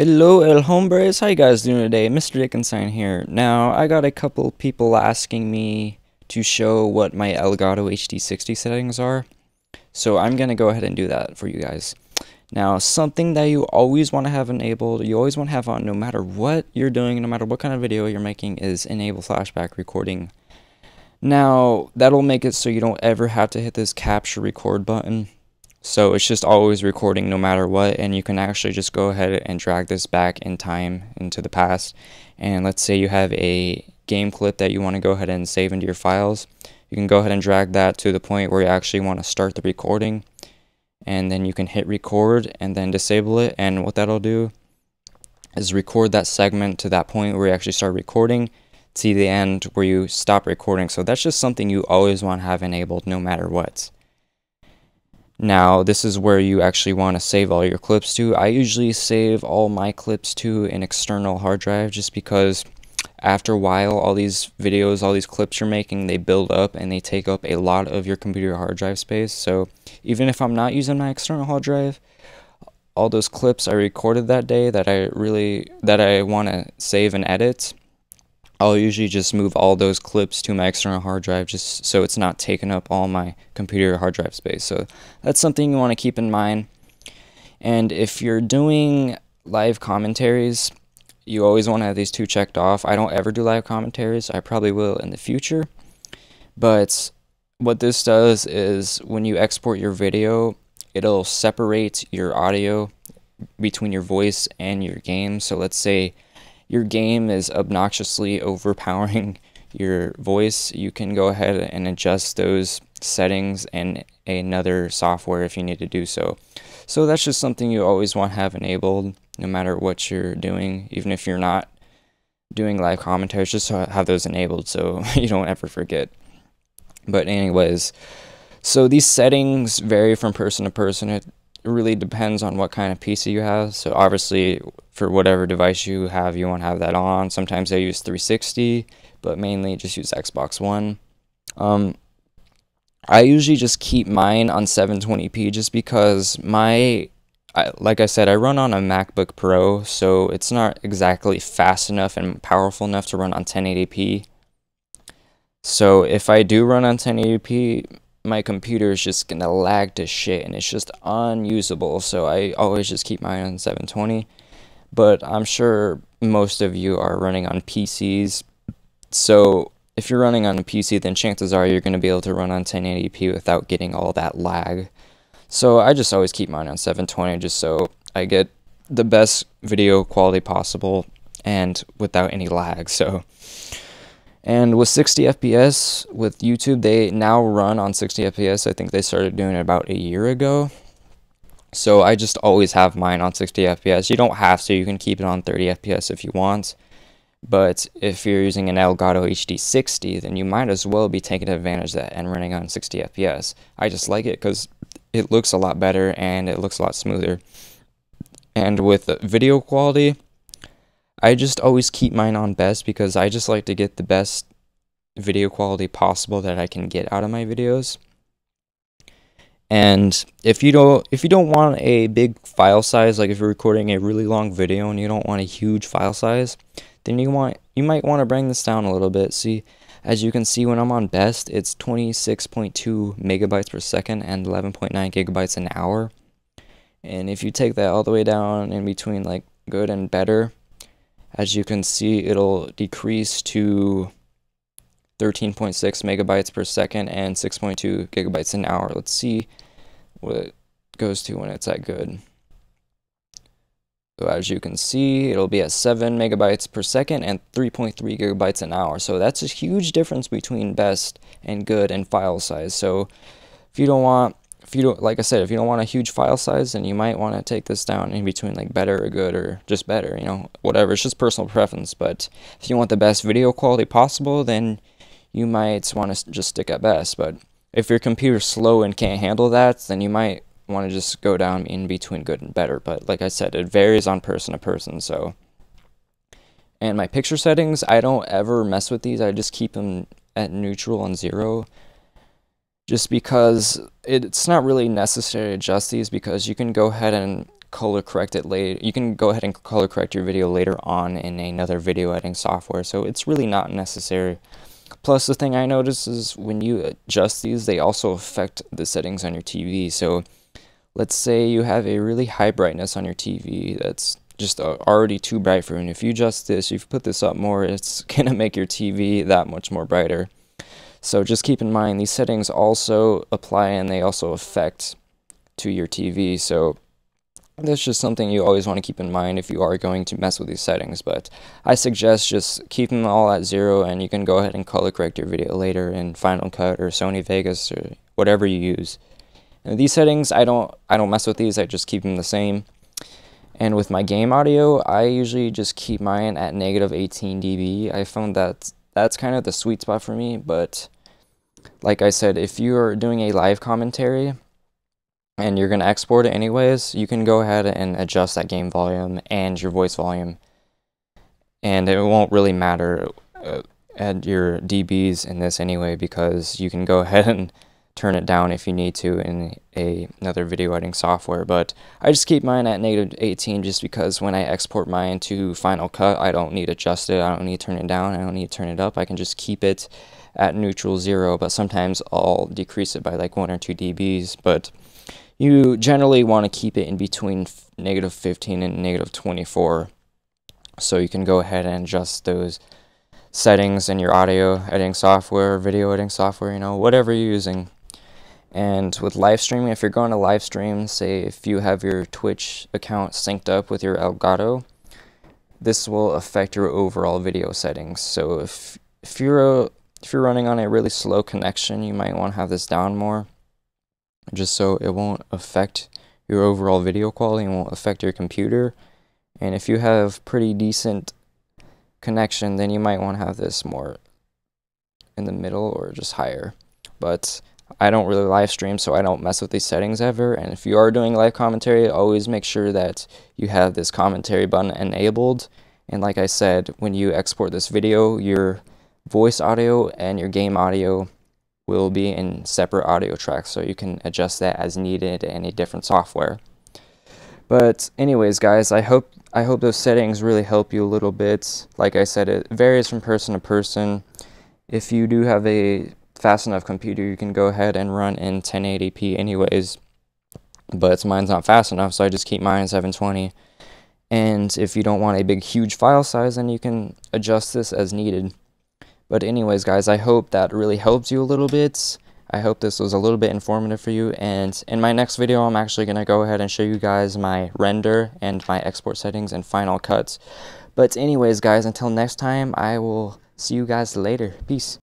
Hello, El Hombres. How you guys doing today? Mr. Dickenstein here. Now, I got a couple people asking me to show what my Elgato HD60 settings are, so I'm going to go ahead and do that for you guys. Now, something that you always want to have enabled, you always want to have on no matter what you're doing, no matter what kind of video you're making, is enable flashback recording. Now, that'll make it so you don't ever have to hit this capture record button. So it's just always recording no matter what, and you can actually just go ahead and drag this back in time into the past. And let's say you have a game clip that you want to go ahead and save into your files. You can go ahead and drag that to the point where you actually want to start the recording, and then you can hit record and then disable it, and what that'll do is record that segment to that point where you actually start recording to the end where you stop recording. So that's just something you always want to have enabled no matter what. Now, this is where you actually want to save all your clips to. I usually save all my clips to an external hard drive just because after a while, all these videos, all these clips you're making, they build up and they take up a lot of your computer hard drive space. So even if I'm not using my external hard drive, all those clips I recorded that day that I want to save and edit, I'll usually just move all those clips to my external hard drive just so it's not taking up all my computer hard drive space. So that's something you want to keep in mind. And if you're doing live commentaries, you always want to have these two checked off. I don't ever do live commentaries. I probably will in the future. But what this does is when you export your video, it'll separate your audio between your voice and your game. So let's say your game is obnoxiously overpowering your voice, you can go ahead and adjust those settings in another software if you need to do so. So that's just something you always want to have enabled no matter what you're doing. Even if you're not doing live commentaries, just have those enabled so you don't ever forget. But anyways, so these settings vary from person to person. It really depends on what kind of PC you have. So obviously for whatever device you want to have that on. Sometimes I use 360, but mainly just use Xbox One. I usually just keep mine on 720p just because like I said, I run on a MacBook Pro, so it's not exactly fast enough and powerful enough to run on 1080p. So if I do run on 1080p, my computer is just gonna lag to shit and it's just unusable, so I always just keep mine on 720. But I'm sure most of you are running on PCs, so if you're running on a PC, then chances are you're gonna be able to run on 1080p without getting all that lag. So I just always keep mine on 720 just so I get the best video quality possible and without any lag. And with 60 FPS, with YouTube, they now run on 60 FPS. I think they started doing it about a year ago. So I just always have mine on 60 FPS. You don't have to. You can keep it on 30 FPS if you want. But if you're using an Elgato HD60, then you might as well be taking advantage of that and running on 60 FPS. I just like it because it looks a lot better and it looks a lot smoother. And with video quality, I just always keep mine on best because I just like to get the best video quality possible that I can get out of my videos. And if you don't want a big file size, like if you're recording a really long video and you don't want a huge file size, then you might want to bring this down a little bit. See, as you can see when I'm on best, it's 26.2 megabytes per second and 11.9 gigabytes an hour. And if you take that all the way down in between like good and better, as you can see, it'll decrease to 13.6 megabytes per second and 6.2 gigabytes an hour. Let's see what it goes to when it's at good. So as you can see, it'll be at 7 megabytes per second and 3.3 gigabytes an hour. So that's a huge difference between best and good and file size. So if you don't want like I said, if you don't want a huge file size, then you might want to take this down in between like better or good or just better, you know, whatever. It's just personal preference. But if you want the best video quality possible, then you might want to just stick at best. But if your computer's slow and can't handle that, then you might want to just go down in between good and better. But like I said, it varies on person to person. So, and my picture settings, I don't ever mess with these. I just keep them at neutral and 0. Just because it's not really necessary to adjust these, because you can go ahead and color correct it later. You can go ahead and color correct your video later on in another video editing software, so it's really not necessary. Plus, the thing I notice is when you adjust these, they also affect the settings on your TV. So let's say you have a really high brightness on your TV that's just already too bright for you, and if you adjust this, if you put this up more, it's gonna make your TV that much more brighter. So just keep in mind, these settings also apply and they also affect to your TV, so that's just something you always want to keep in mind if you are going to mess with these settings. But I suggest just keep them all at 0, and you can go ahead and color correct your video later in Final Cut or Sony Vegas or whatever you use. And these settings, I don't mess with these, I just keep them the same. And with my game audio, I usually just keep mine at -18 dB. I found that that's kind of the sweet spot for me, but like I said, if you are doing a live commentary and you're going to export it anyways, you can go ahead and adjust that game volume and your voice volume, and it won't really matter at your dBs in this anyway, because you can go ahead and turn it down if you need to in another video editing software. But I just keep mine at -18 just because when I export mine to Final Cut, I don't need to adjust it, I don't need to turn it down, I don't need to turn it up, I can just keep it at neutral 0, but sometimes I'll decrease it by like 1 or 2 dBs, but you generally want to keep it in between -15 and -24, so you can go ahead and adjust those settings in your audio editing software, video editing software, you know, whatever you're using. And with live streaming, if you're going to live stream, say if you have your Twitch account synced up with your Elgato, this will affect your overall video settings. So if you're running on a really slow connection, you might want to have this down more, just so it won't affect your overall video quality and won't affect your computer. And if you have pretty decent connection, then you might want to have this more in the middle or just higher. But I don't really live stream, so I don't mess with these settings ever. And if you are doing live commentary, always make sure that you have this commentary button enabled. And like I said, when you export this video, your voice audio and your game audio will be in separate audio tracks, so you can adjust that as needed in a different software. But anyways, guys, I hope those settings really help you a little bit. Like I said, it varies from person to person. If you do have a fast enough computer, you can go ahead and run in 1080p anyways, but mine's not fast enough, so I just keep mine at 720. And if you don't want a big huge file size, then you can adjust this as needed. But anyways, guys, I hope that really helps you a little bit. I hope this was a little bit informative for you, and in my next video, I'm actually going to go ahead and show you guys my render and my export settings and Final Cut. But anyways, guys, until next time, I will see you guys later. Peace.